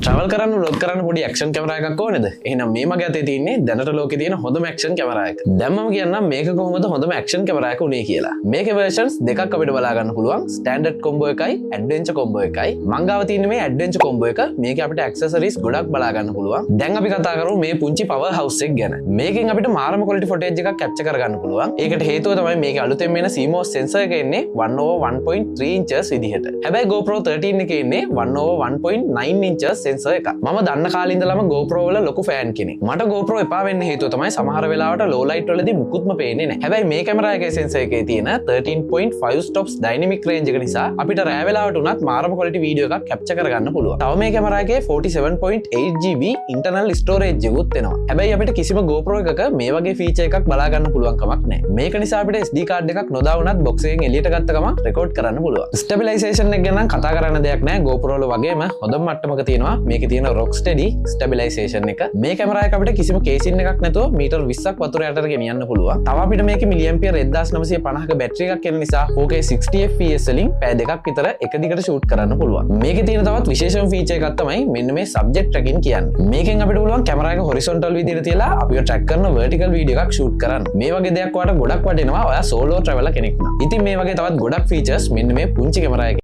Travel කරන්න vlog කරන්න පොඩි ඇක්ෂන් කැමරා එකක් ඕනේද? එහෙනම් මේ මගේ අතේ තියෙන්නේ දැනට ලෝකේ තියෙන හොඳම ඇක්ෂන් කැමරා එක. දැන් මම කියන්නම් මේක කොහොමද හොඳම ඇක්ෂන් කැමරා එක උනේ කියලා. මේකේ versions දෙකක් අපිට බලා ගන්න පුළුවන්. ස්ටෑන්ඩඩ් කොම්බෝ එකයි, ඇඩ්වෙන්චර් කොම්බෝ එකයි. මං ගාව තියෙන්නේ මේ ඇඩ්වෙන්චර් කොම්බෝ එක. මේකේ අපිට ඇක්සසරිස් ගොඩක් බලා ගන්න පුළුවන්. දැන් අපි කතා කරමු මේ පුංචි පවර් හවුස් එක ගැන. මේකෙන් අපිට මාරම quality footage එකක් capture කරගන්න පුළුවන්. ඒකට හේතුව තමයි මේකේ අලුතෙන් එන CMOS sensor එක එන්නේ 1/1.3 inches විදිහට. හැබැයි GoPro 13 එකේ එන්නේ 1/1.9 inches sensor එකක්. මම දන්න කාලේ ඉඳලම GoPro වල ලොකු ෆෑන් කෙනෙක්. මට GoPro එපා වෙන්න හේතුව තමයි සමහර වෙලාවට low light වලදී මුකුත්ම පේන්නේ නැහැ. හැබැයි මේ කැමරා එකේ sensor එකේ තියෙන 13.5 stops dynamic range එක නිසා අපිට රෑ වෙලාවට උනත් මාරම quality video එකක් capture කරගන්න පුළුවන්. තව මේ කැමරා එකේ 47.8 GB internal storage එකකුත් එනවා. හැබැයි අපිට කිසිම GoPro එකක මේ වගේ feature එකක් බලා ගන්න පුළුවන් කමක් නැහැ. මේක නිසා අපිට SD card එකක් නොදා වුණත් box එකෙන් එළියට ගත්ත ගමන් record කරන්න පුළුවන්. stabilization එක ගැන කතා කරන්න දෙයක් නැහැ. GoPro වල වගේම හොඳම මට්ටමක තියෙනවා. මේකේ තියෙන rocksteady stabilization එක. මේ කැමරා එක අපිට කිසිම කේසින් එකක් නැතුව මීටර් 20ක් වතුර යටට ගෙනියන්න පුළුවන්. තව අපිට මේකේ milliampere 1950ක බැටරි එකක් එන නිසා 4K 60 fps වලින් පැය දෙකක් විතර එක දිගට shoot කරන්න පුළුවන්. මේකේ තියෙන තවත් විශේෂම feature එකක් තමයි මෙන්න මේ subject tracking කියන්නේ. මේකෙන් අපිට පුළුවන් කැමරා එක horizontal විදිහට තියලා අපිව track කරන vertical video එකක් shoot කරන්න. මේ වගේ දෙයක් ඔයාලට ගොඩක් වටිනවා ඔයා solo traveler කෙනෙක් නම්. ඉතින් මේ වගේ තවත් ගොඩක් features මෙන්න මේ පුංචි කැමරා එකේ